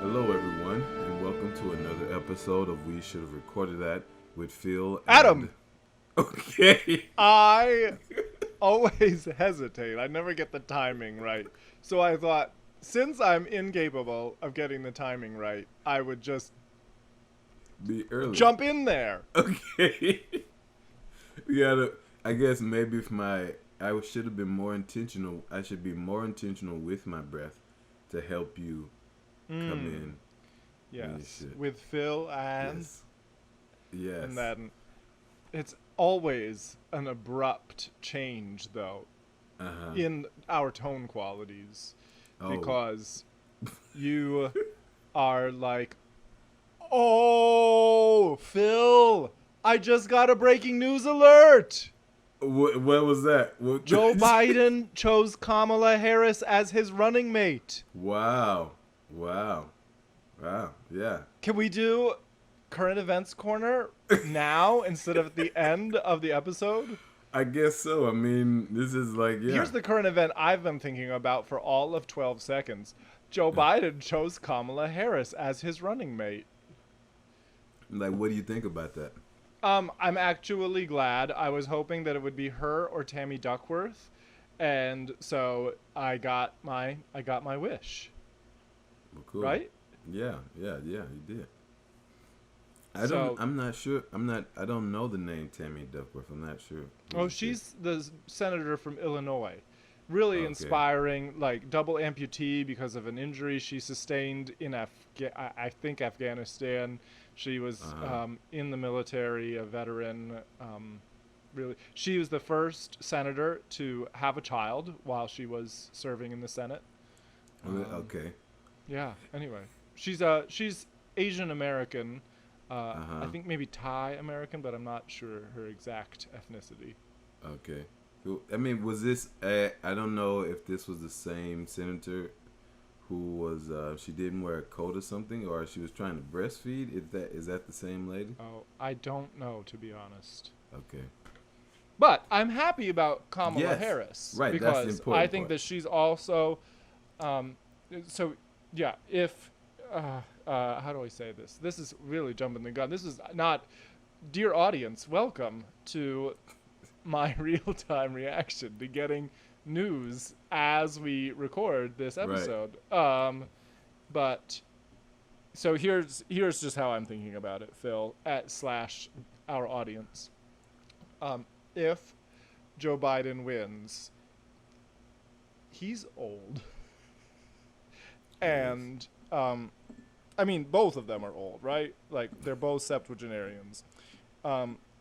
Hello, everyone, and welcome to another episode of We Should Have Recorded That with Phil and. Adam, Okay. I always hesitate. I never get the timing right. So I thought, since I'm incapable of getting the timing right, I would just Be early. jump in there. Okay. We gotta. I guess maybe if my. I should have been more intentional. I should be more intentional with my breath to help you come in. when you Yes, should. with Phil Yes. Yes. and then it's always an abrupt change, though, Uh-huh. in our tone qualities, Oh. because you are like, "Oh, Phil, I just got a breaking news alert. What was that? What? Joe Biden chose Kamala Harris as his running mate." Wow. Wow. Wow. Yeah. Can we do current events corner now instead of at the end of the episode? I guess so. I mean, this is like, yeah. Here's the current event I've been thinking about for all of 12 seconds. Joe Biden chose Kamala Harris as his running mate. Like, what do you think about that? I'm actually glad. I was hoping that it would be her or Tammy Duckworth, and so I got my wish. Well, cool. Right? Yeah. You did. So- I'm not sure. I don't know the name Tammy Duckworth. I'm not sure. Oh, she's the senator from Illinois. Really Okay. inspiring, like double amputee because of an injury she sustained in I think Afghanistan. She was in the military, a veteran. Really, she was the first senator to have a child while she was serving in the Senate. Okay. Yeah. Anyway, she's Asian American. I think maybe Thai American, but I'm not sure her exact ethnicity. Okay. Cool. I mean, was this? I don't know if this was the same senator who was. She didn't wear a coat or something, or she was trying to breastfeed. Is that the same lady? Oh, I don't know, to be honest. Okay. But I'm happy about Kamala Yes. Harris. Right, that's the Because important I think part. that she's also, so yeah, if, how do I say this? This is really jumping the gun. This is not, dear audience, welcome to my real-time reaction to getting news as we record this Right. episode. But so here's just how I'm thinking about it, Phil, / our audience. If Joe Biden wins, he's old. And I mean, both of them are old, right? Like, they're both septuagenarians.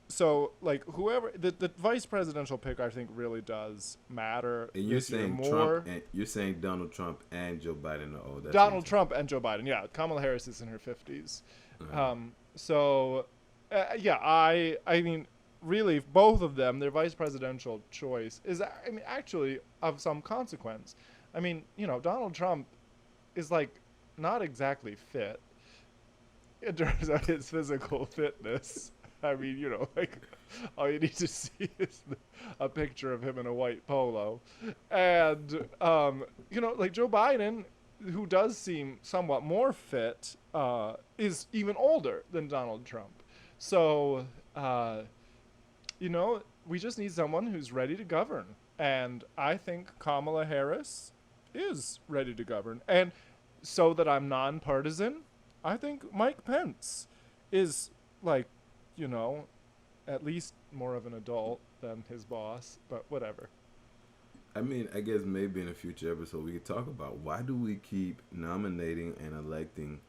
So, like, whoever the vice presidential pick, I think, really does matter. And you're this year saying more. Trump, and you're saying Donald Trump and Joe Biden are old. That's Donald what Trump and Joe Biden. Yeah, Kamala Harris is in her 50s. Uh-huh. So, yeah, I mean, really, both of them, their vice presidential choice is, I mean, actually of some consequence. I mean, Donald Trump is, like, not exactly fit in terms of his physical fitness. I mean, like, all you need to see is a picture of him in a white polo. And, like Joe Biden, who does seem somewhat more fit, is even older than Donald Trump. So, we just need someone who's ready to govern. And I think Kamala Harris is ready to govern. And so that I'm nonpartisan, I think Mike Pence is, like, at least more of an adult than his boss, but whatever. I mean, I guess maybe in a future episode we could talk about why do we keep nominating and electing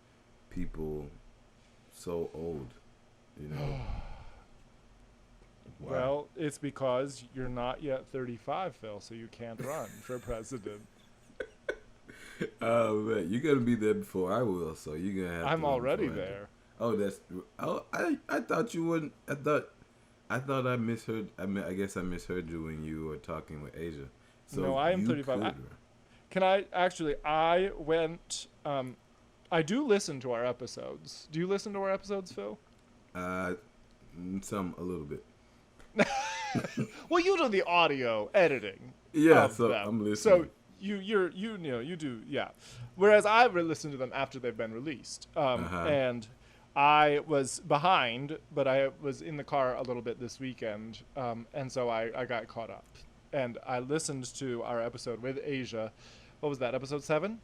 people so old, Why? Well, it's because you're not yet 35, Phil, so you can't run for president. Oh man, you're gonna be there before I will, so you're gonna have. I'm to run already before I do. there. Oh, I thought you wouldn't. I thought I misheard. I guess I misheard you when you were talking with Asia. So No, I am you 35. could run. Can I actually? I went. I do listen to our episodes. Do you listen to our episodes, Phil? A little bit. Well, you do the audio editing. Yeah, of so them. I'm listening. So you do, yeah. Whereas I listened to them after they've been released, Uh-huh. and I was behind, but I was in the car a little bit this weekend, and so I got caught up, and I listened to our episode with Asia. What was that, episode 7?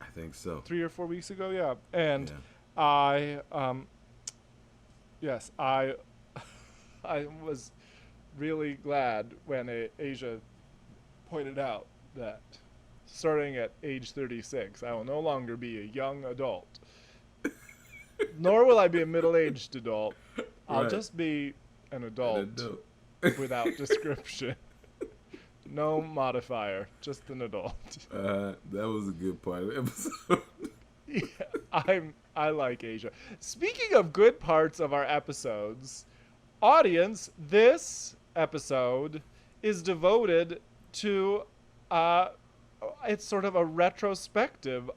I think so. 3 or 4 weeks ago, yeah. And Yeah. I yes, I was really glad when Asia pointed out that starting at age 36, I will no longer be a young adult, nor will I be a middle-aged adult. I'll Right. just be an And adult adult. without description. No modifier, just an adult. That was a good part of the episode. Yeah, I like Asia. Speaking of good parts of our episodes, audience, this episode is devoted to it's sort of a retrospective.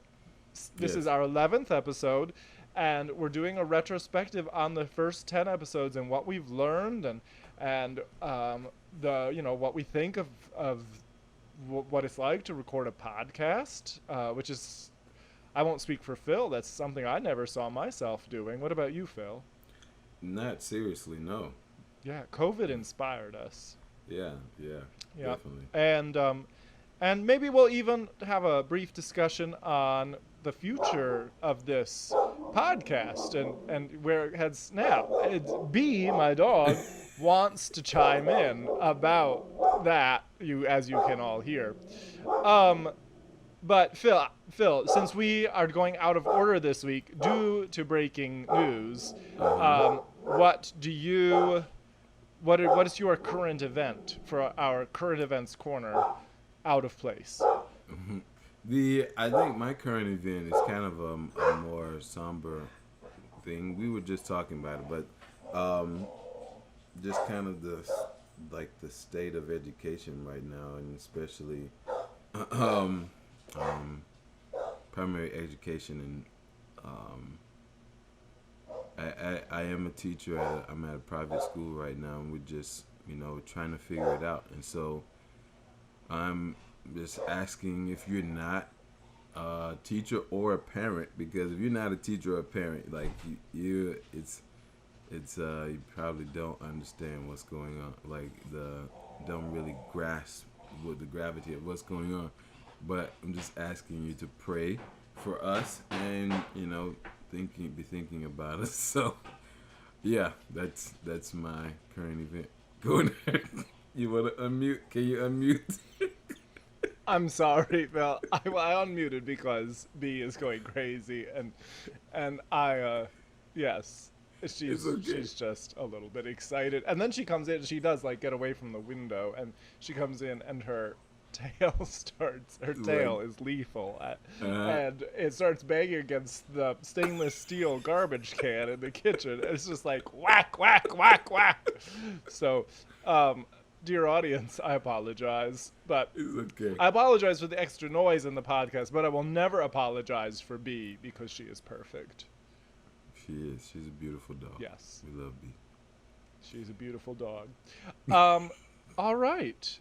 This is Yes. our 11th episode, and we're doing a retrospective on the first 10 episodes and what we've learned, and the what we think of what it's like to record a podcast, which is, I won't speak for Phil. That's something I never saw myself doing. What about you, Phil? Not seriously, no. Yeah, COVID inspired us. Yeah, yeah, Yeah, definitely. and maybe we'll even have a brief discussion on the future of this podcast and where it heads now. It's B, my dog, wants to chime in about that. As you can all hear. But Phil, since we are going out of order this week due to breaking news, what do you? What is your current event for our current events corner? Out of place. I think my current event is kind of a more somber thing. We were just talking about it, but just kind of the state of education right now, and especially um, primary education, and I am a teacher I'm at a private school right now, and we're just trying to figure it out, and so I'm just asking if you're not a teacher or a parent, because if you're not a teacher or a parent, like it's you probably don't understand what's going on, like don't really grasp what the gravity of what's going on. But I'm just asking you to pray for us, and be thinking about us. So yeah, that's my current event. Go ahead. You want to unmute? Can you unmute? I'm sorry, Phil. I unmuted because B is going crazy, and I yes, It's okay. she's just a little bit excited, and then she comes in. She does like get away from the window, and she comes in, and her tail her tail is lethal, and it starts banging against the stainless steel garbage can in the kitchen. It's just like whack, whack, whack, whack. So, dear audience, I apologize, but It's okay. I apologize for the extra noise in the podcast, but I will never apologize for B because she is perfect. She is. She's a beautiful dog. Yes, We love B. she's a beautiful dog. All right.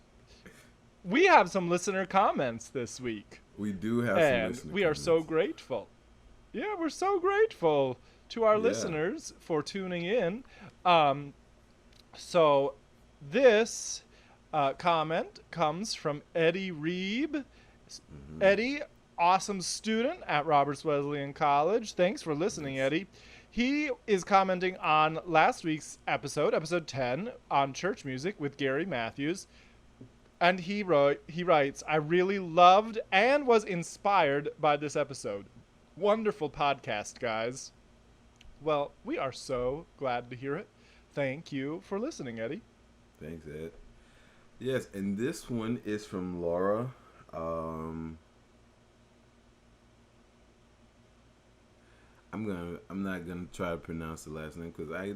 We have some listener comments this week, We do have some and listener we are so comments. grateful. Yeah, we're so grateful to our Yeah. listeners for tuning in. So this comment comes from Eddie Reeb. Eddie, awesome student at Roberts Wesleyan College. Thanks for listening, Eddie. He is commenting on last week's episode 10, on church music with Gary Matthews. And he writes, I really loved and was inspired by this episode. Wonderful podcast, guys. Well, we are so glad to hear it. Thank you for listening, Eddie. Thanks, Ed. Yes, and this one is from Laura. I'm not gonna try to pronounce the last name because I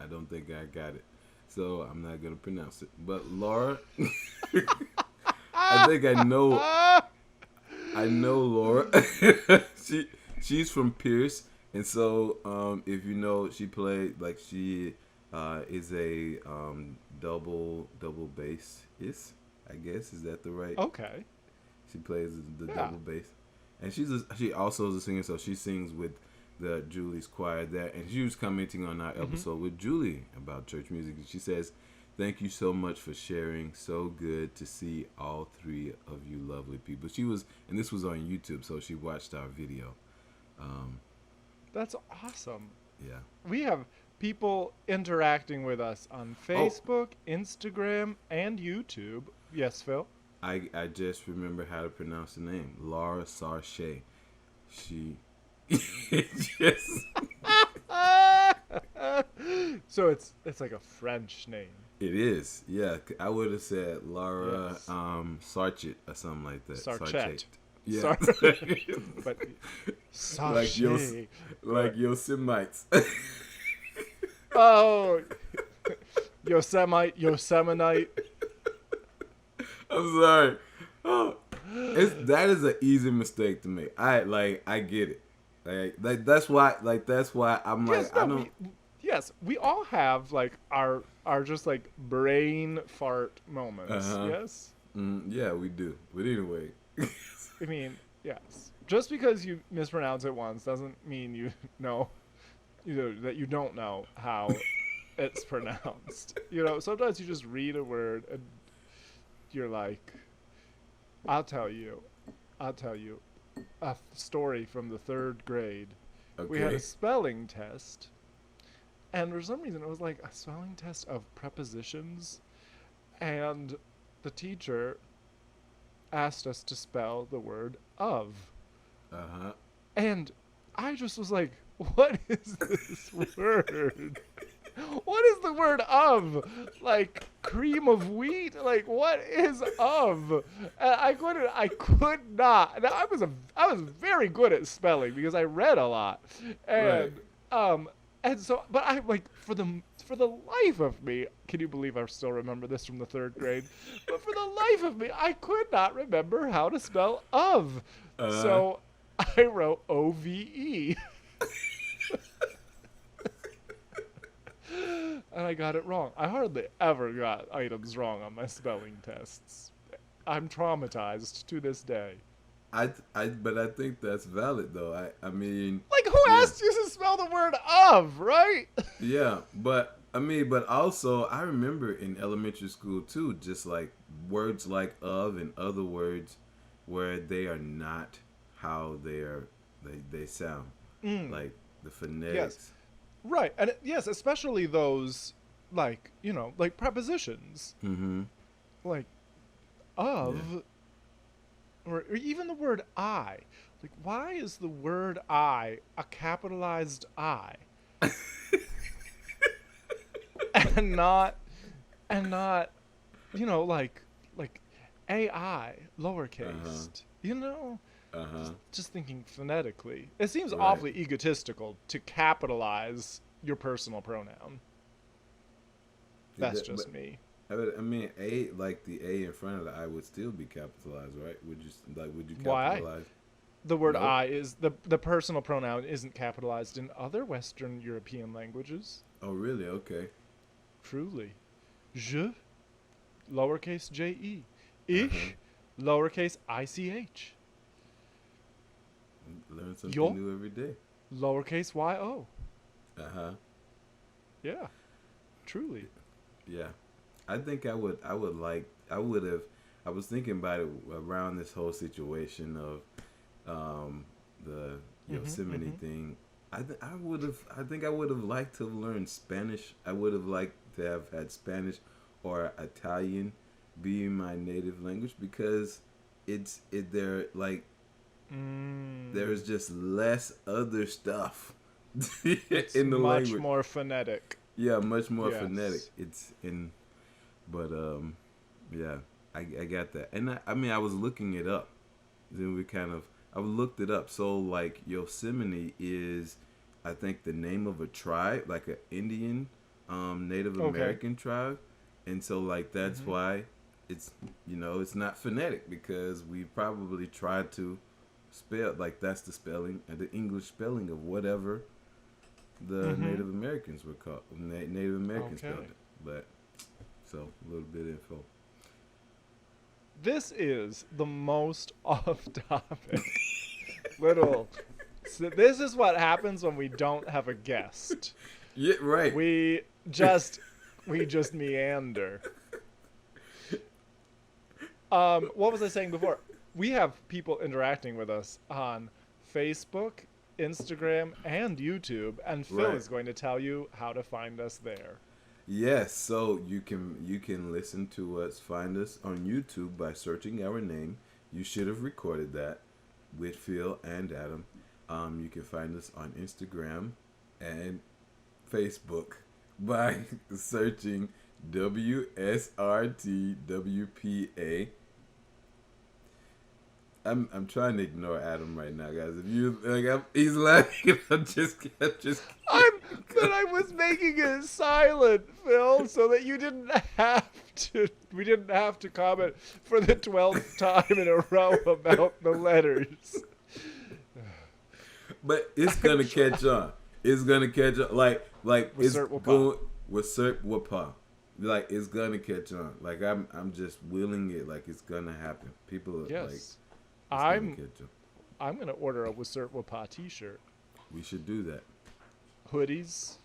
don't think I got it, so I'm not gonna pronounce it. But Laura, I think I know Laura. She's from Pierce, and so if you know, she played like she is a double bass. I guess is that the right? Okay. She plays the Yeah. double bass, and she also is a singer, so she sings with the Julie's choir there. And she was commenting on our episode with Julie about church music. And she says, "Thank you so much for sharing. So good to see all three of you lovely people." She was, and this was on YouTube, so she watched our video. That's awesome. Yeah. We have people interacting with us on Oh, Facebook, Instagram, and YouTube. Yes, Phil. I just remember how to pronounce the name. Laura Sarche. She just So it's like a French name. it is. Yeah, I would have said Laura Yes. Sarchet or something like that. Sarchet. Yeah. But like Sarche. like Yosemites. Oh, Yosemite. I'm sorry. Oh, that is an easy mistake to make. I get it. That's why I'm Yes, like no, I don't. we all have like our just like brain fart moments. Uh-huh. Yes. Yeah, we do. But anyway. I mean, yes. Just because you mispronounce it once doesn't mean you know that you don't know how it's pronounced. Sometimes you just read a word and you're like, I'll tell you a story from the 3rd grade. Okay. We had a spelling test, and for some reason it was like a spelling test of prepositions, and the teacher asked us to spell the word of. Uh-huh. And I just was like, what is this word? What is the word of? Like cream of wheat? Like what is of? And I could not. And I was very good at spelling because I read a lot. And and so but I like for the life of me, can you believe I still remember this from the 3rd grade? But for the life of me, I could not remember how to spell of. So I wrote OVE. And I got it wrong. I hardly ever got items wrong on my spelling tests. I'm traumatized to this day. But I think that's valid though. I mean, Like who asked you to spell the word of, right? yeah, but I mean, but also I remember in elementary school too, just like words like of and other words where they are not how they sound. Like the phonetics. Yes. Right. And yes, especially those like prepositions. Mm-hmm. Like of or even the word I. Like why is the word I a capitalized I? and not like AI lowercase. Just thinking phonetically. It seems awfully egotistical to capitalize your personal pronoun. That's just me. I mean, A, like the A in front of the I would still be capitalized, right? Would you Why? capitalize? The word Nope. I is the personal pronoun isn't capitalized in other Western European languages. Oh, really? Okay. Truly. Je, lowercase je. Ich, lowercase ich. Learn something Yo, new every day. lowercase yo. Yeah. Truly. Yeah. I think I would have. I was thinking about it around this whole situation of the Yosemite thing. I think I would have liked to have learned Spanish. I would have liked to have had Spanish or Italian be my native language because they're like there's just less other stuff in the much language. more phonetic. Yeah, much more phonetic. It's in, but yeah, I got that. And I mean, I was looking it up. Then I looked it up. So like Yosemite is, I think, the name of a tribe, like an Indian, Native American tribe, and so like that's why it's it's not phonetic because we probably tried to spell like that's the spelling, the English spelling of whatever the Native Americans were called. Native Americans spelled it. But so a little bit of info. this is the most off-topic little. So this is what happens when we don't have a guest. Yeah, right. We just meander. What was I saying before? We have people interacting with us on Facebook, Instagram, and YouTube, and Phil Right. is going to tell you how to find us there. Yes, so you can listen to us, find us on YouTube by searching our name. You should have recorded that with Phil and Adam. You can find us on Instagram and Facebook by searching WSRTwPA. I'm trying to ignore Adam right now, guys. If you he's laughing. But I was making it silent, Phil, so that you didn't have to. We didn't have to comment for the 12th time in a row about the letters. But it's gonna catch on. It's gonna catch on. Like it's going with WSRTwPA. Like it's gonna catch on. Like I'm just willing it. Like it's gonna happen. People are like, it's I'm gonna order a WSRTwPA t-shirt. We should do that. Hoodies,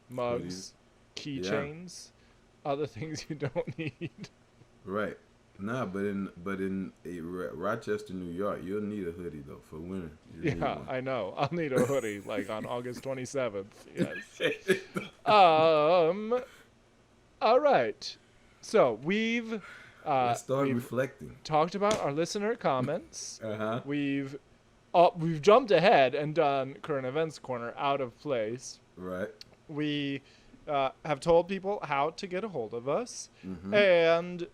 mugs, keychains, other things you don't need. Right. Nah, but in Rochester, New York, you'll need a hoodie though for winter. Yeah, I know. I'll need a hoodie like on August 27th. Yes. All right. So we've let's start reflecting. Talked about our listener comments. Uh-huh. We've jumped ahead and done current events corner out of place. Right. We have told people how to get a hold of us, Mm-hmm. and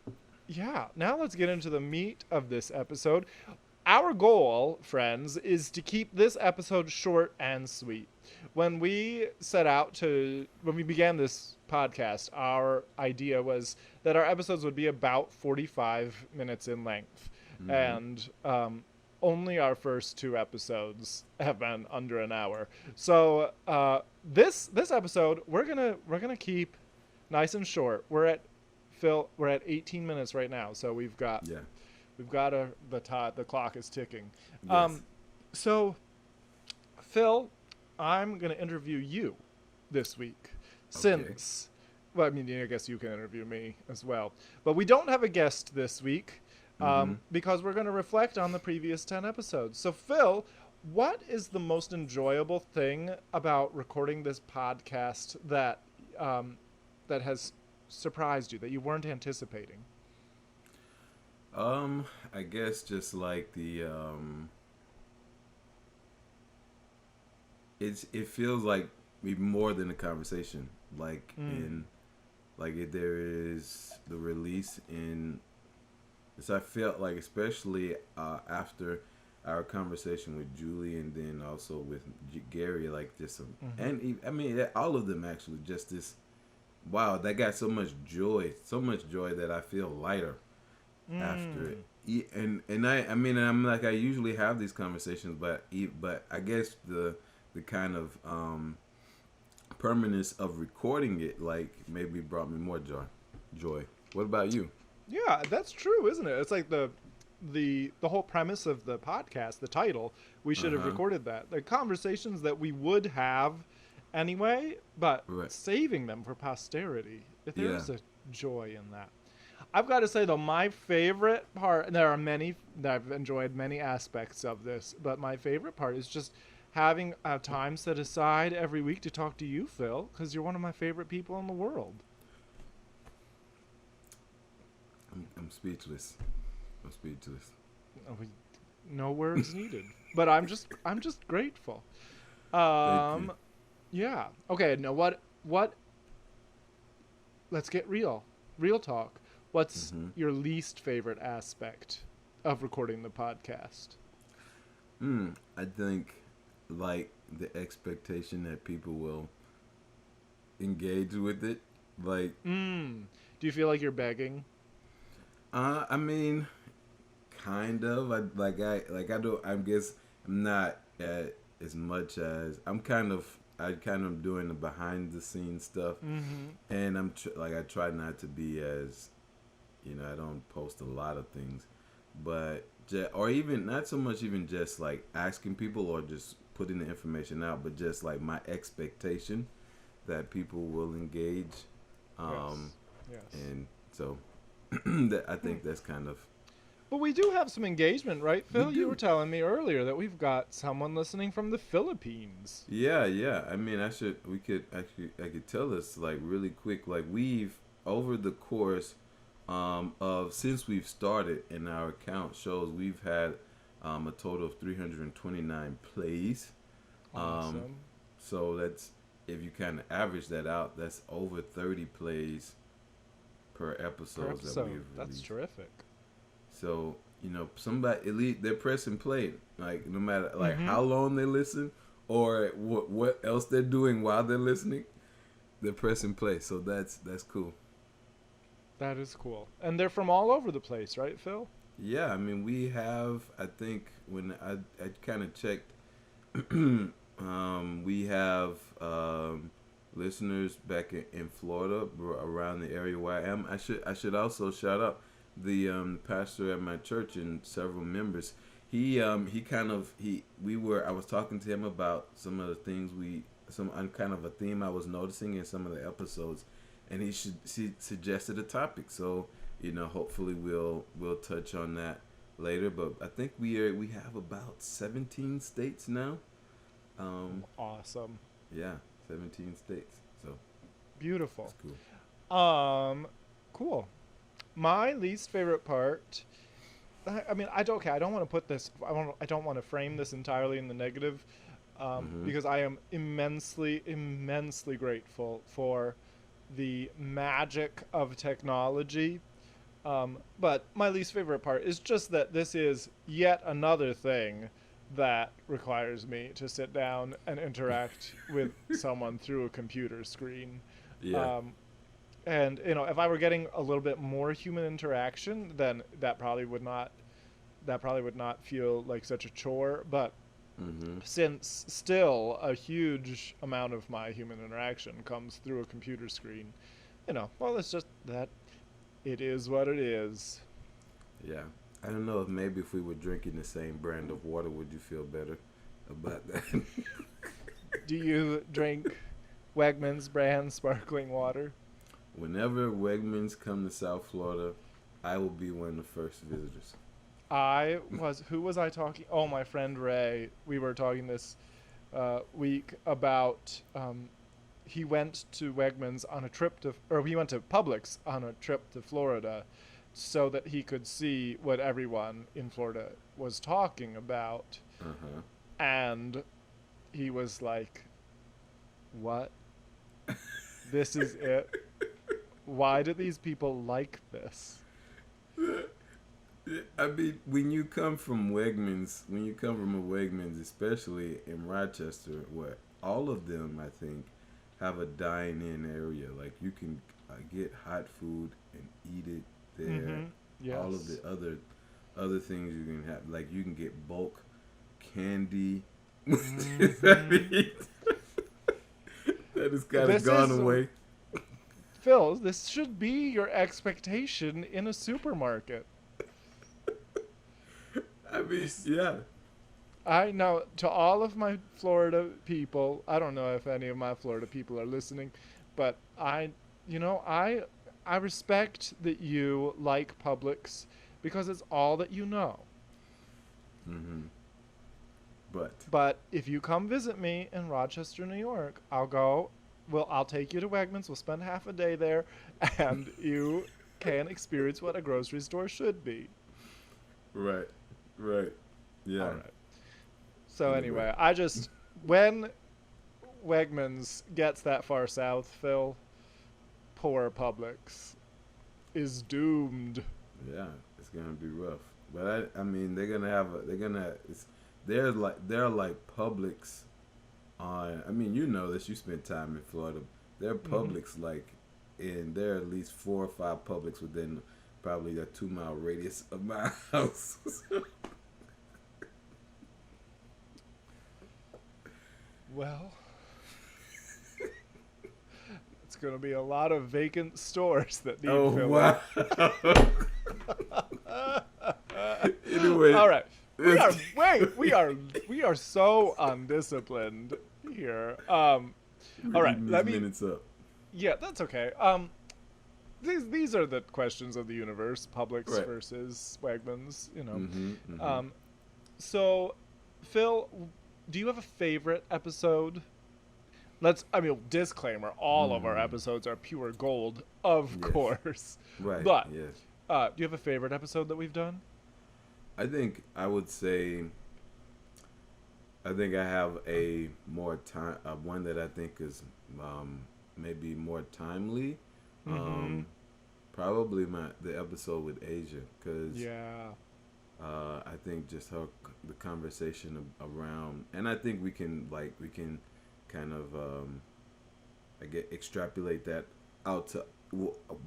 yeah, now let's get into the meat of this episode. Our goal, friends, is to keep this episode short and sweet. When we began this podcast, our idea was that our episodes would be about 45 minutes in length. Mm-hmm. And only our first two episodes have been under an hour. So this episode we're gonna keep nice and short. We're at 18 minutes right now, so we've got the clock is ticking. Yes. So Phil, I'm gonna interview you this week since. Well, I mean, I guess you can interview me as well, but we don't have a guest this week because we're going to reflect on the previous 10 episodes. So, Phil, what is the most enjoyable thing about recording this podcast that has surprised you, that you weren't anticipating? I guess just like the it feels like more than a conversation. There is the release in. So I felt like, especially after our conversation with Julie, and then also with Gary, like just some, and I mean all of them actually, just this. Wow, that got so much joy that I feel lighter after it. And I mean I'm like, I usually have these conversations, but I guess the kind of permanence of recording it like maybe brought me more joy. What about you? Yeah, that's true, isn't it? It's like the whole premise of the podcast, the title, we should have recorded that. The conversations that we would have anyway, but saving them for posterity. There's a joy in that. I've got to say, though, my favorite part, and there are many, I've enjoyed many aspects of this, but my favorite part is just having a time set aside every week to talk to you, Phil, because you're one of my favorite people in the world. I'm speechless. No words needed. But I'm just grateful. Thank you. Yeah. Okay, now what let's get real. Real talk. What's your least favorite aspect of recording the podcast? I think like the expectation that people will engage with it. Like do you feel like you're begging? I mean, kind of. I don't. I guess I'm not as much as I kind of doing the behind the scenes stuff, and I try not to be as, I don't post a lot of things, but or even not so much even just like asking people or just putting the information out, but just like my expectation that people will engage, Yes. Yes. and so I think that's kind of But we do have some engagement, right, we Phil? You were do. telling me earlier that we've got someone listening from the Philippines. Yeah, yeah. I mean, we could actually, I could tell this like really quick. Like we've over the course of since we've started, and our account shows we've had a total of 329 plays. Um, Awesome. so that's if you kind of average that out, that's over 30 plays per Per episodes that episode. we've That's released. terrific. So somebody elite, they're pressing play. Like no matter like Mm-hmm. how long they listen or what else they're doing while they're listening, they're pressing play. So that's cool. That is cool. And they're from all over the place, right, Phil? Yeah, I mean we have. I think when I kind of checked, we have listeners back in Florida around the area where I am. I should also shout out the pastor at my church and several members. He kind of he we were I was talking to him about some of the things some kind of a theme I was noticing in some of the episodes, and he suggested a topic. So hopefully we'll touch on that later. But I think we have about 17 states now. Awesome. Yeah, 17 states. So Beautiful. that's cool. Um, cool. My least favorite part. I mean, I don't. Okay, I don't want to put this. I don't want to frame this entirely in the negative, Mhm. because I am immensely, immensely grateful for the magic of technology. But my least favorite part is just that this is yet another thing that requires me to sit down and interact with someone through a computer screen. Yeah. Um, and if I were getting a little bit more human interaction, then that probably would not feel like such a chore. But Mhm. since still a huge amount of my human interaction comes through a computer screen, well, it's just that it is what it is. Yeah. I don't know if maybe if we were drinking the same brand of water, would you feel better about that? Do you drink Wegmans brand sparkling water? Whenever Wegmans come to South Florida, I will be one of the first visitors. Who was I talking? Oh, my friend Ray. We were talking this week about he went to Wegmans on a trip or he went to Publix on a trip to Florida so that he could see what everyone in Florida was talking about. Uh huh. And he was like, "What? This is it? Why do these people like this?" I mean, when you come from a Wegmans, especially in Rochester, where all of them, I think, have a dine-in area. Like you can get hot food and eat it there. Mm-hmm. All of Yes. the other things you can have, like you can get bulk candy. I Mm-hmm. mean, that has kind of This gone is away. Phil. This should be your expectation in a supermarket. I mean, This, yeah. I know to all of my Florida people. I don't know if any of my Florida people are listening, but I respect that you like Publix because it's all that you know. Hmm. But But if you come visit me in Rochester, New York, I'll go. Well, I'll take you to Wegmans. We'll spend half a day there, and you can experience what a grocery store should be. right, right, All yeah. right. So Anyway, anyway, when Wegmans gets that far south, Phil, poor Publix is doomed. yeah, it's gonna be rough. But I mean, they're like Publix on. I mean, you know this. You spent time in Florida. They're Hmm. Publix like, there are at least 4 or 5 Publix within probably a 2 mile radius of my house. Well, it's it's going to be a lot of vacant stores that need Oh filling. wow. Anyway, All right. it's, We are so undisciplined here. we're All right. eating these Let me. minutes up. Yeah, that's okay. These are the questions of the universe: Publix Right. versus Wegmans. You know. Mm-hmm, mm-hmm. So, Phil, do you have a favorite episode? I mean, disclaimer: all of our episodes are pure gold, of Yes. course. Right. But Yes. do you have a favorite episode that we've done? I think I would say. I think I have a more time, one that I think is maybe more timely. Probably the episode with Asia, because Yeah. I think just the conversation around, and I think we can kind of I get extrapolate that out to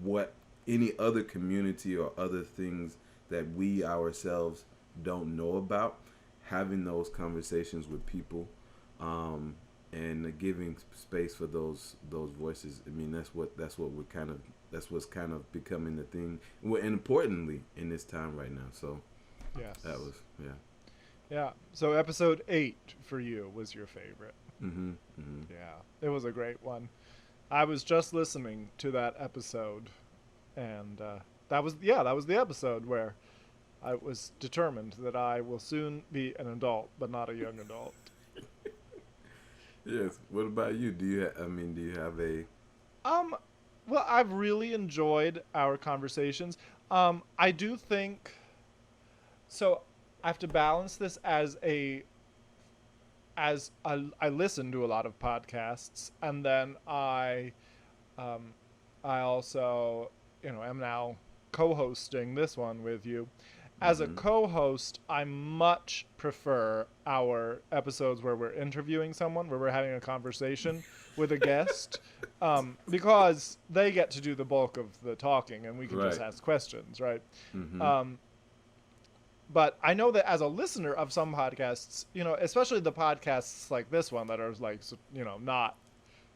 what any other community or other things that we ourselves don't know about, having those conversations with people, and giving space for those voices. I mean, that's what's kind of becoming the thing, and importantly in this time right now. So Yes. that was Yeah. So episode 8 for you was your favorite. Mm-hmm. Mm-hmm. Yeah. It was a great one. I was just listening to that episode, and that was the episode where I was determined that I will soon be an adult, but not a young adult. Yes. What about you? Do you do you have a Well, I've really enjoyed our conversations. I do think so. I have to balance this I listen to a lot of podcasts, and then I also, am now co-hosting this one with you. As a co-host, I much prefer our episodes where we're interviewing someone, where we're having a conversation with a guest, because they get to do the bulk of the talking, and we can just Right. ask questions, right? Mm-hmm. But I know that as a listener of some podcasts, especially the podcasts like this one that are like, not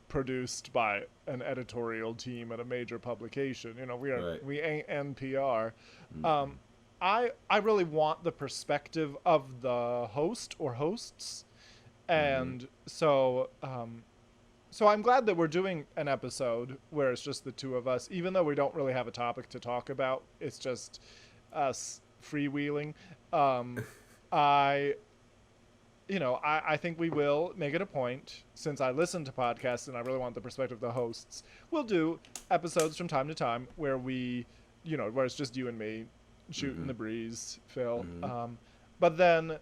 produced by an editorial team at a major publication. Right. We ain't NPR. Mm-hmm. I really want the perspective of the host or hosts, and so I'm glad that we're doing an episode where it's just the two of us, even though we don't really have a topic to talk about. It's just us freewheeling. I think we will make it a point, since I listen to podcasts and I really want the perspective of the hosts. We'll do episodes from time to time where where it's just you and me shooting the breeze, Phil. But then,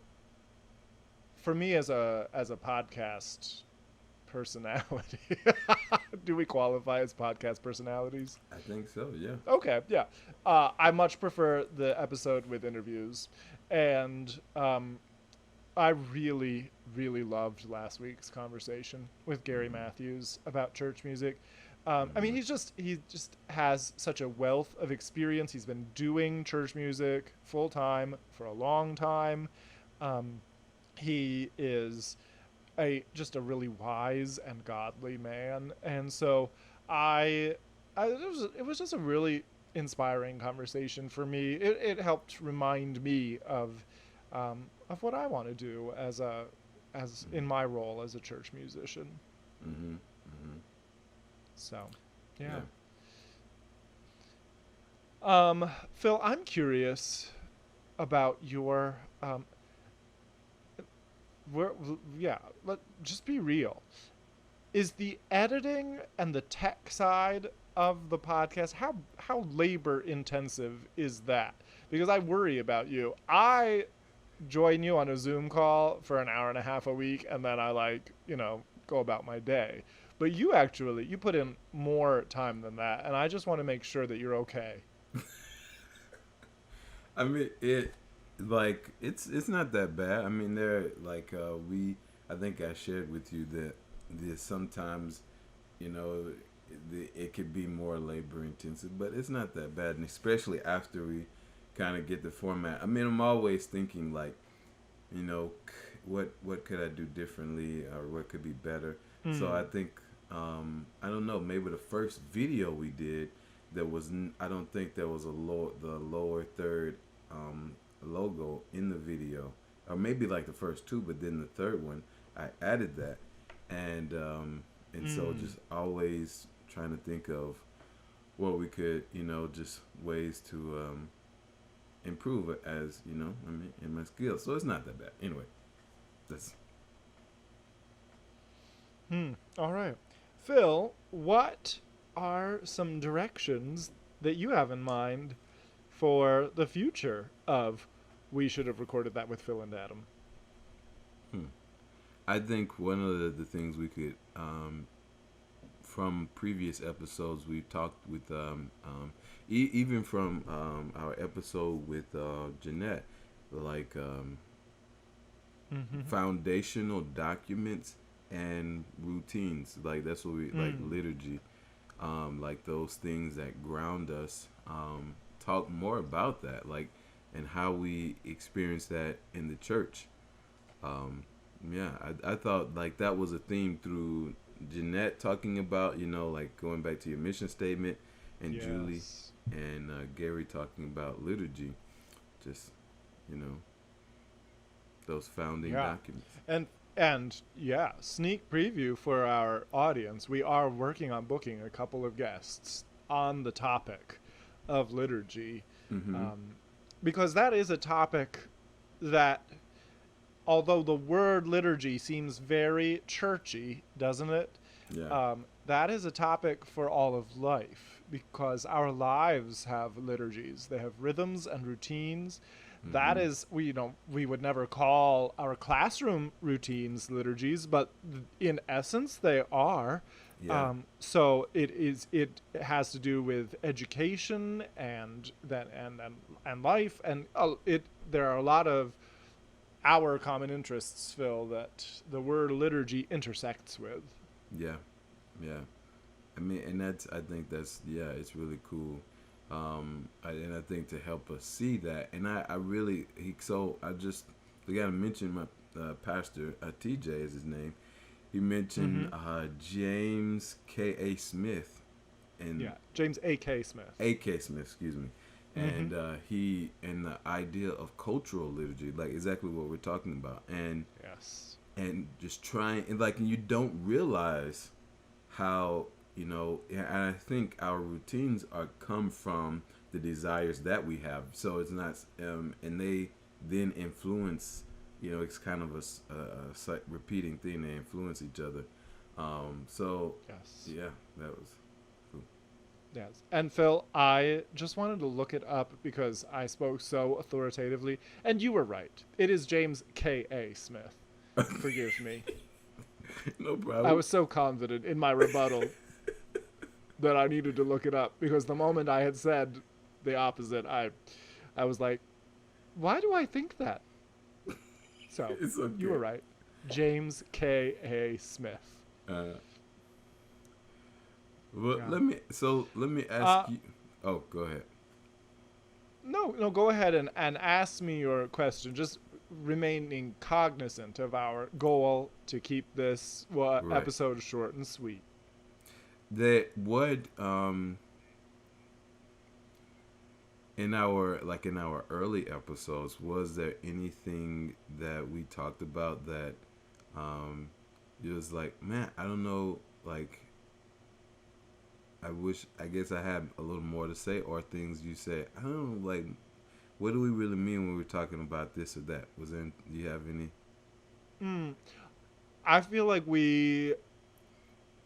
for me as a podcast personality, do we qualify as podcast personalities? I think so. Yeah. Okay, yeah. I much prefer the episode with interviews, and I really, really loved last week's conversation with Gary Matthews about church music. I mean, he just has such a wealth of experience. He's been doing church music full time for a long time. He is just a really wise and godly man, and so it was just a really inspiring conversation for me. It helped remind me of what I want to do as in my role as a church musician. Mm-hmm. Mm-hmm. So, yeah. Phil, I'm curious about your just be real. Is the editing and the tech side of the podcast, how labor intensive is that? Because I worry about you. I join you on a Zoom call for an hour and a half a week, and then I go about my day. But you put in more time than that, and I just want to make sure that you're okay. I mean, it's not that bad. I mean, I think I shared with you that sometimes, it could be more labor intensive, but it's not that bad, and especially after we kind of get the format. I mean, I'm always thinking what could I do differently, or what could be better. So I think I don't know, maybe the first video we did, I don't think there was the lower third logo in the video, or maybe like the first two, but then the third one I added that, and so Mm. just always trying to think of what we could, just ways to improve it, as I mean, in my skills. So it's not that bad. Anyway, that's Hmm. All right. Phil, what are some directions that you have in mind for the future of We Should Have Recorded That with Phil and Adam? hmm. I think one of the things we could, from previous episodes, we've talked with, even from our episode with Jeanette, like Mm-hmm. foundational documents and routines. Like that's what we like, Mm. liturgy, like those things that ground us. Talk more about that, like, and how we experience that in the church. Um, yeah, I thought like that was a theme through Jeanette talking about, like going back to your mission statement, and Julie Yes. and Gary talking about liturgy, just, you know, those founding Yeah. documents. And yeah, sneak preview for our audience. We are working on booking a couple of guests on the topic of liturgy, Mm-hmm. um, because that is a topic that, although the word liturgy seems very churchy, doesn't it? Yeah. That is a topic for all of life because our lives have liturgies. They have rhythms and routines. That Mm-hmm. is, we would never call our classroom routines liturgies, but in essence, they are. Yeah. So it has to do with education and life, and it there are a lot of our common interests, Phil, that the word liturgy intersects with. Yeah. Yeah. I mean, and I think that's, yeah, it's really cool. And I think to help us see that, and I really, I just, I got to mention my pastor, TJ is his name. He mentioned Mm-hmm. James K.A. Smith, and Yeah, James A.K. Smith. A.K. Smith, excuse me. Mm-hmm. And and the idea of cultural liturgy, like exactly what we're talking about, Yes. and just trying, and like, and you don't realize how, and I think our routines are come from the desires that we have. So it's not, and they then influence, it's kind of a repeating thing. They influence each other. So Yes. yeah, that was cool. Yes. And Phil, I just wanted to look it up because I spoke so authoritatively, and you were right. It is James K.A. Smith. Forgive me. No I problem. was so confident in my rebuttal that I needed to look it up because the moment I had said the opposite, I was like, why do I think that? So, It's you okay. were right. James K.A. Smith. Uh, well, Yeah. let me ask Uh, you. Oh, go ahead. no, no, go ahead and ask me your question. Just remaining cognizant of our goal to keep this Right. episode short and sweet. That would, in our early episodes, was there anything that we talked about that, um it was like, man, I don't know, like, I guess I had a little more to say, or things you said, I don't know, like, what do we really mean when we're talking about this or that? Do you have any? Mm, I feel like we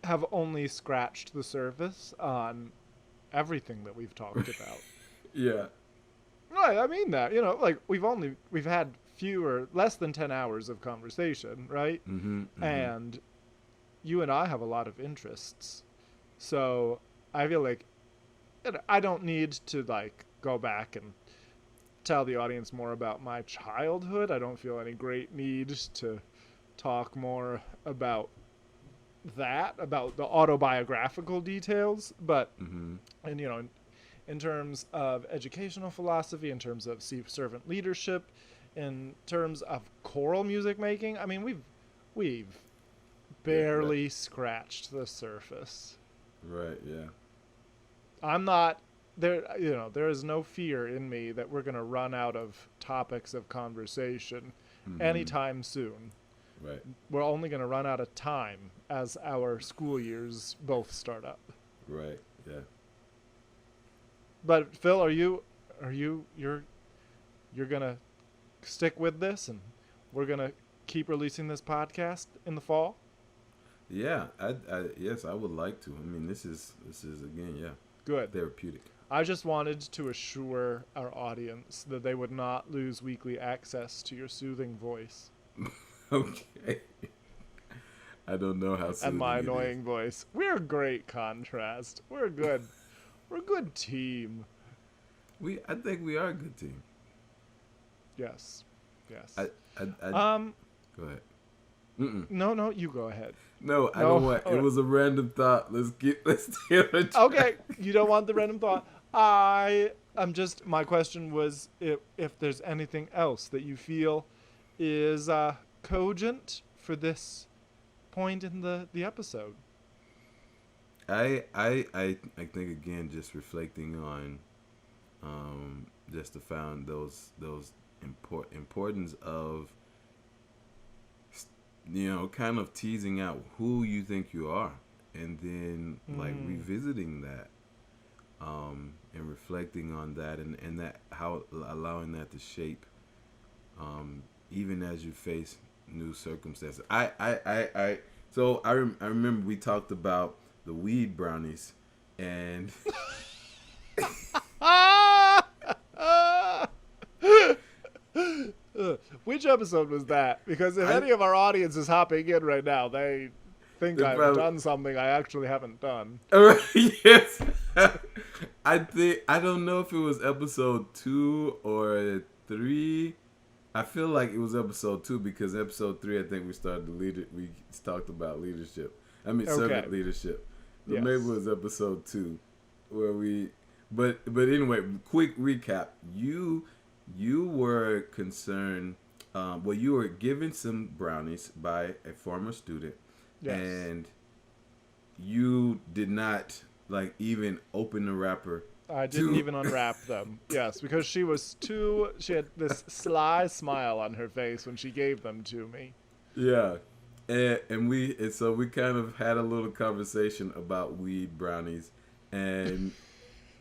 have only scratched the surface on everything that we've talked about. Yeah. Right, I mean that. Like we've had less than 10 hours of conversation, right? Mm-hmm. Mm-hmm. And you and I have a lot of interests. So, I feel like I don't need to like go back and tell the audience more about my childhood. I don't feel any great need to talk more about about the autobiographical details, but Mm-hmm. and in terms of educational philosophy, in terms of servant leadership, in terms of choral music making. I mean, we've barely scratched the surface. Right. Yeah. I'm not there. There is no fear in me that we're going to run out of topics of conversation anytime soon. Right. We're only going to run out of time as our school years both start up. Right. Yeah. But Phil, you're gonna stick with this, and we're gonna keep releasing this podcast in the fall? Yeah. Yes, I would like to. I mean, this is again, yeah, Good. therapeutic. I just wanted to assure our audience that they would not lose weekly access to your soothing voice. Okay. I don't know how soothing And my it is. annoying voice. We're a great contrast. We're a good team. I think we are a good team. Yes. I Go ahead. No, you go ahead. No, I don't want. It was a random thought. Let's stay on track. Okay, you don't want the random thought. My question was if there's anything else that you feel is cogent for this point in the episode. I think again, just reflecting on, just to found those importance of, kind of teasing out who you think you are, and then like revisiting that, and reflecting on that, and that how allowing that to shape, even as you face new circumstances. So I remember we talked about the weed brownies, and which episode was that? Because if any of our audience is hopping in right now, they think I've done something I actually haven't done. Yes. I don't know if it was episode 2 or 3. I feel like it was episode 2 because episode 3 I think we talked about leadership. I mean servant leadership. But maybe it was episode 2 where we but anyway, quick recap. You were concerned, you were given some brownies by a former student, and you did not even open the wrapper. I didn't even unwrap them. Yes, because she had this sly smile on her face when she gave them to me. Yeah. And so we kind of had a little conversation about weed brownies, and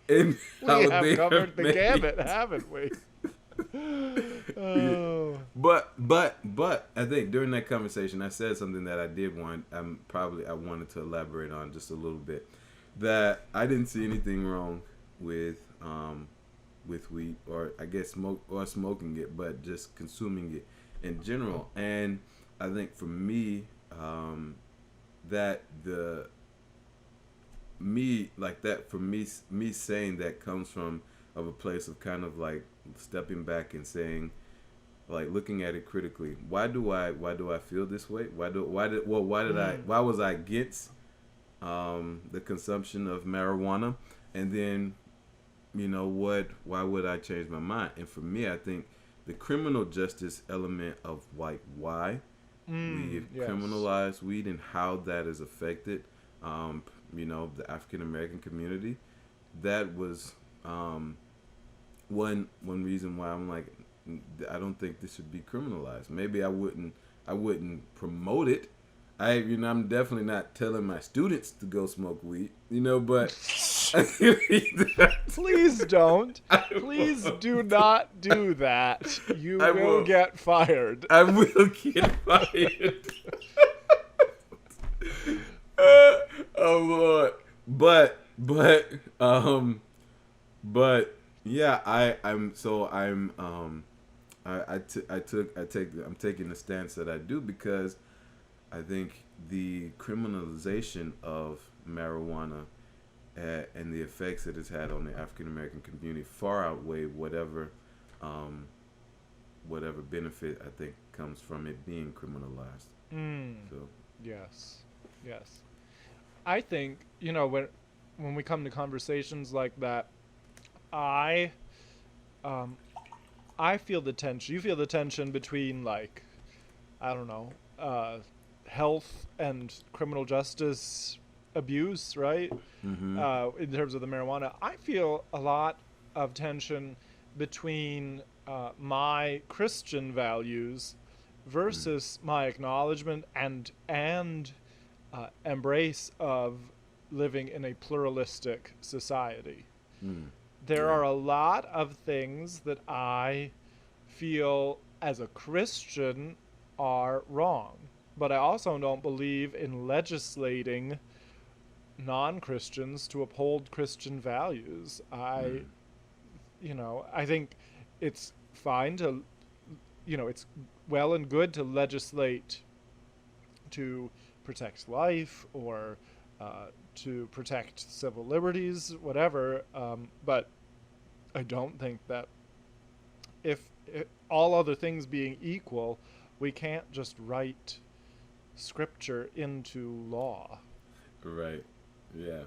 we have covered the gamut, haven't we? Oh. But I think during that conversation I said something that I wanted to elaborate on just a little bit, that I didn't see anything wrong with weed, or I guess smoking it, but just consuming it in general. And I think for me, me saying that comes from of a place of kind of like stepping back and saying, like looking at it critically. Why do I feel this way? Why was I against the consumption of marijuana? And then, why would I change my mind? And for me, I think the criminal justice element of why we criminalize weed and how that has affected, the African American community. That was one reason why I'm like, I don't think this should be criminalized. Maybe I wouldn't promote it. I'm definitely not telling my students to go smoke weed, but please don't. Please do not do that. You will get fired. I will get fired. Oh Lord. Yeah, I'm taking the stance that I do because I think the criminalization of marijuana and the effects it has had on the African American community far outweigh whatever benefit I think comes from it being criminalized. So yes. I think when we come to conversations like that, I feel the tension. You feel the tension between, like, I don't know, health and criminal justice abuse, right? Mm-hmm. In terms of the marijuana, I feel a lot of tension between my Christian values versus my acknowledgement and embrace of living in a pluralistic society. Mm. There Yeah. are a lot of things that I feel as a Christian are wrong, but I also don't believe in legislating non-Christians to uphold Christian values. Mm. I think it's fine to, it's well and good to legislate to protect life or to protect civil liberties, whatever. But I don't think that if all other things being equal, we can't just write scripture into law Right. Yeah.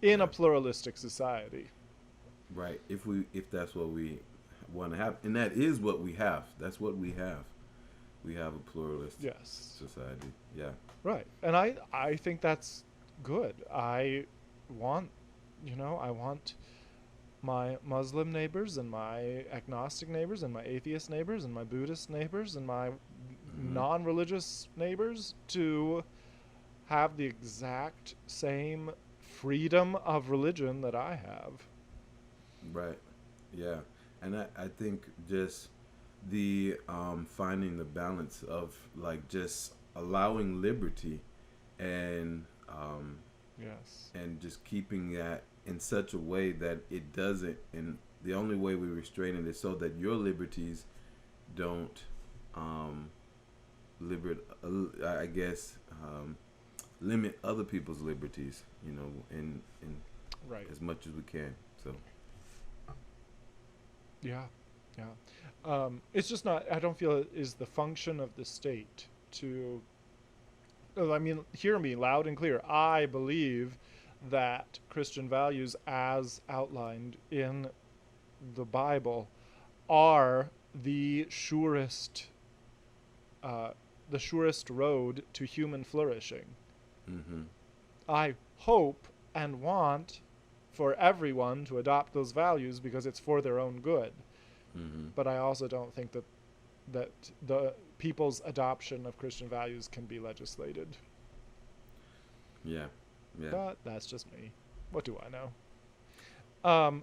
in a Yeah. pluralistic society. Right. If that's what we want to have, and that is what we have. That's what we have. We have a pluralist Yes. society. Yeah. Right. And I think that's good. I want, I want my Muslim neighbors and my agnostic neighbors and my atheist neighbors and my Buddhist neighbors and my Mm-hmm. non-religious neighbors to have the exact same freedom of religion that I have. Right. Yeah. And I think just the finding the balance of like just allowing liberty and Yes. and just keeping that in such a way that it doesn't, and the only way we restrain it is so that your liberties don't I guess limit other people's liberties, in Right. as much as we can. So Yeah. Yeah. It's just not, I don't feel it is the function of the state to, I mean, hear me loud and clear. I believe that Christian values, as outlined in the Bible, are the surest, the surest road to human flourishing. mm-hmm. I hope and want for everyone to adopt those values because it's for their own good. Mm-hmm. But I also don't think that the people's adoption of Christian values can be legislated. Yeah. Yeah. But that's just me. What do I know?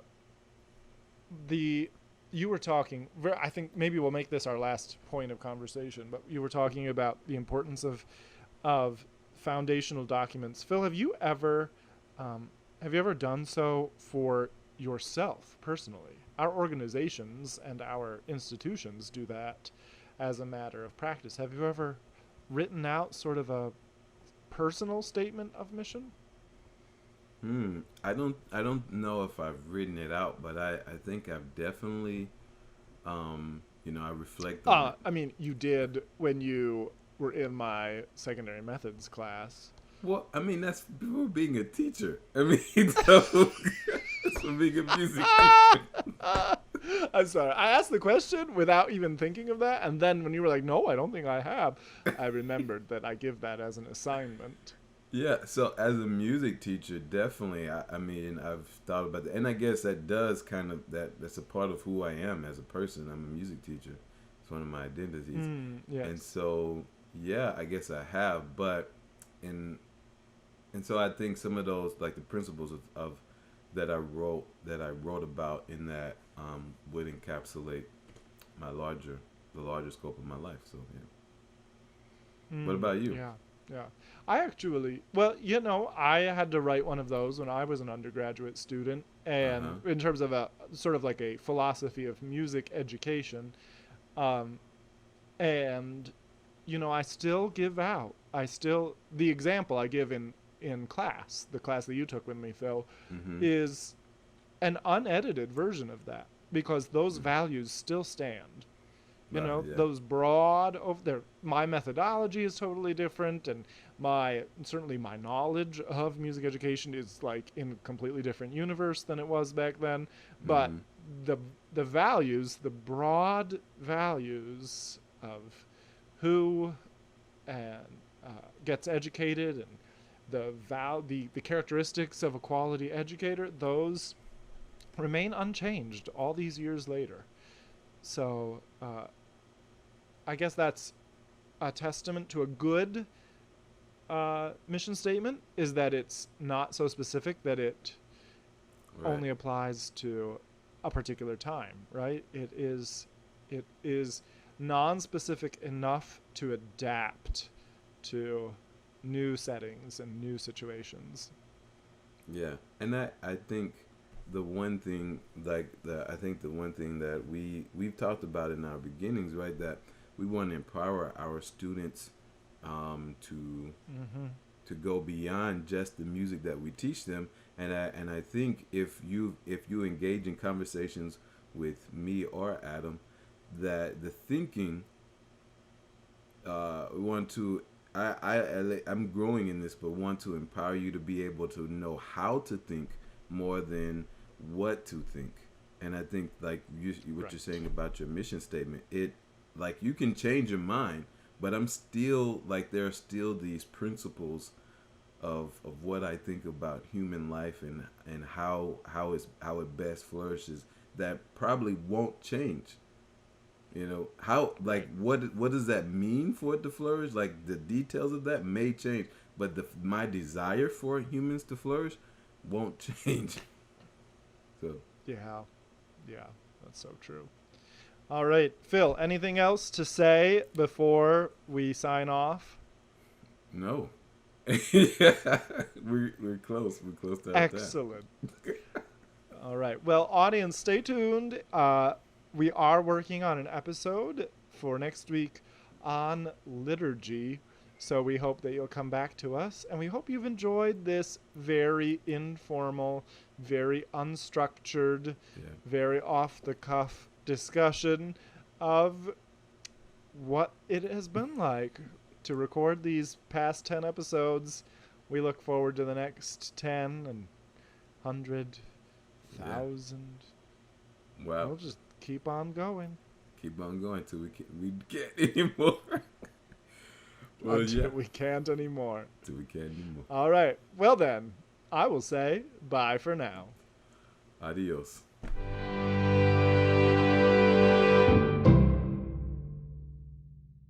The you were talking. I think maybe we'll make this our last point of conversation. But you were talking about the importance of foundational documents. Phil, have you ever done so for yourself personally? Our organizations and our institutions do that as a matter of practice. Have you ever written out sort of a personal statement of mission? I don't know if I've written it out, but I think I've definitely I reflect on it. I mean, you did when you were in my secondary methods class. Well, I mean that's for being a teacher. I mean, so it's for being a music teacher. I'm sorry. I asked the question without even thinking of that, and then when you were like, "No, I don't think I have," I remembered that I give that as an assignment. Yeah, so as a music teacher, definitely. I mean, I've thought about that, and I guess that does kind of that's a part of who I am as a person. I'm a music teacher. It's one of my identities, Yes. and so yeah, I guess I have. But in and so I think some of those like the principles of that I wrote about in that would encapsulate the larger scope of my life. So yeah. What about you? Yeah, yeah. I actually, well, I had to write one of those when I was an undergraduate student, and Uh-huh. in terms of a sort of like a philosophy of music education, um, and I still give out. The example I give in class, the class that you took with me, Phil, Mm-hmm. is an unedited version of that because those Mm-hmm. values still stand. Yeah. Those broad over there. My methodology is totally different, and certainly my knowledge of music education is like in a completely different universe than it was back then. But Mm-hmm. the values, the broad values of who and gets educated, and the characteristics of a quality educator, those remain unchanged all these years later. So I guess that's a testament to a good mission statement, is that it's not so specific that it Right. only applies to a particular time, right? It is non-specific enough to adapt to new settings and new situations. Yeah, and I think the one thing I think the one thing that we've talked about in our beginnings, right, that we want to empower our students to Mm-hmm. go beyond just the music that we teach them, and I think if you engage in conversations with me or Adam, that the thinking we want to I'm growing in this, but want to empower you to be able to know how to think more than what to think. And I think like what Right. you're saying about your mission statement, it like you can change your mind, but I'm still like there are still these principles of what I think about human life and how it best flourishes that probably won't change. You know how like Right. what does that mean for it to flourish? Like the details of that may change, but my desire for humans to flourish won't change. So Yeah. Yeah. That's so true. All right, Phil, anything else to say before we sign off? no, yeah, we're close. We're close to our time. Excellent. All right. Well, audience, stay tuned. We are working on an episode for next week on liturgy. So we hope that you'll come back to us. And we hope you've enjoyed this very informal, very unstructured, Yeah, very off the cuff discussion of what it has been like to record these past 10 episodes. We look forward to the next 10 and 100, yeah. 1,000. Wow. We'll just keep on going Keep on going till we can't anymore. Well, until yeah, we can't anymore. till we can't anymore. All right. Well, then, I will say bye for now. Adios.